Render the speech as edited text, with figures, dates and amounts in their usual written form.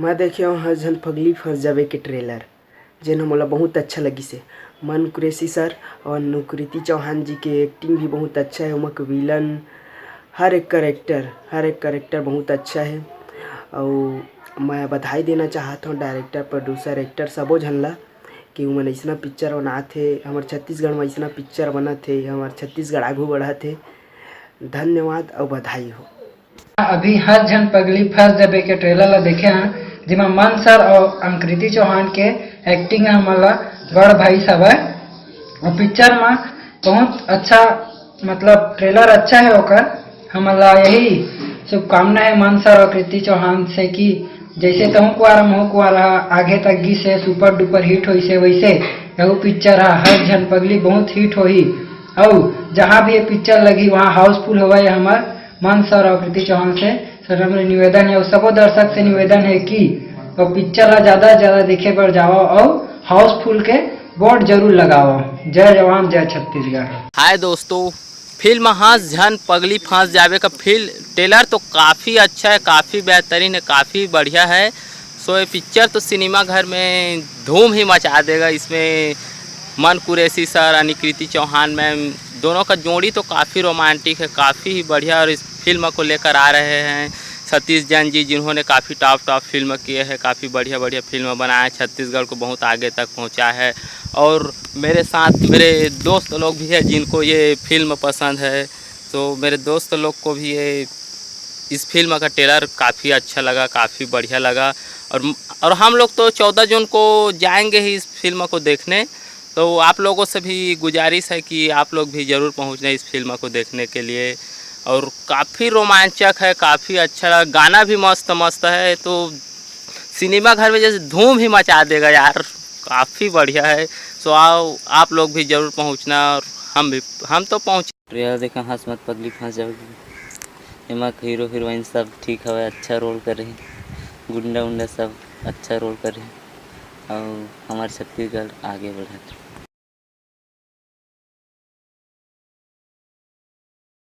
मैं देखे हर झन पगली फंस जावे के ट्रेलर जेन मोला बहुत अच्छा लगी से। मन कुरैशी सर और नुकृति चौहान जी के एक्टिंग भी बहुत अच्छा है। उमक विलन हर एक करेक्टर बहुत अच्छा है। और मैं बधाई देना चाहता हूँ डायरेक्टर, प्रोड्यूसर, एक्टर सबो झन ला कि उमन ऐसा पिक्चर बनात हे। हमार छत्तीसगढ़ में ऐसा पिक्चर बनत हे, हमार छत्तीसगढ़ आगू बढ़त हे। धन्यवाद और बधाई हो। अभी हर झन पगली फंस जाबे के ट्रेलर ला देखे हैं, जिमा मन सर और अंकृति चौहान के एक्टिंग हमला बड़ भाई सब है। और पिक्चर में बहुत अच्छा मतलब ट्रेलर अच्छा है ओकर। हमला यही शुभकामना है मन सर और कृति चौहान से कि जैसे तहु कुआरा महु कुआरा आगे तक गी से सुपर डुपर हिट होई से वैसे यह पिक्चर हर झन पगली बहुत हिट होही। और जहाँ भी ये पिक्चर लगी वहाँ हाउसफुल होगा। हमार मन सर और कृति चौहान से सर हमारे निवेदन है और सबो दर्शक से निवेदन है कि तो पिक्चर ज़्यादा से ज़्यादा देखे पर जाओ और हाउसफुल के बोर्ड जरूर लगाओ। जय जवान जय छत्तीसगढ़। हाय दोस्तों, फिल्म हंस झन पगली फंस जावे का ट्रेलर तो काफ़ी अच्छा है, काफ़ी बेहतरीन है, काफ़ी बढ़िया है। सो ये पिक्चर तो सिनेमा घर में धूम ही मचा देगा। इसमें मन कुरैशी सर, अनुकृति चौहान मैम दोनों का जोड़ी तो काफ़ी रोमांटिक है, काफ़ी ही बढ़िया। और इस फिल्म को लेकर आ रहे हैं सतीश जैन जी, जिन्होंने काफ़ी टॉप फिल्म किए हैं, काफ़ी बढ़िया फिल्म बनाया, छत्तीसगढ़ को बहुत आगे तक पहुंचा है। और मेरे साथ मेरे दोस्त लोग भी हैं जिनको ये फिल्म पसंद है। तो मेरे दोस्त लोग को भी ये इस फिल्म का ट्रेलर काफ़ी अच्छा लगा, काफ़ी बढ़िया लगा। और हम लोग तो 14 जून को जाएंगे ही इस फिल्म को देखने। तो आप लोगों से भी गुजारिश है कि आप लोग भी ज़रूर पहुँचना इस फिल्म को देखने के लिए। और काफ़ी रोमांचक है, काफ़ी अच्छा लगा, गाना भी मस्त है। तो सिनेमा घर में जैसे धूम ही मचा देगा यार, काफ़ी बढ़िया है। सो आओ आप लोग भी ज़रूर पहुंचना और हम तो पहुँच। ट्रेलर देखा हंस मत पगली फंस जाओगी। एमा हीरो हीरोइन सब ठीक हवे, अच्छा रोल कर रही, गुंडा उंडा सब अच्छा रोल कर रही और हमारे छत्तीसगढ़ आगे बढ़ा।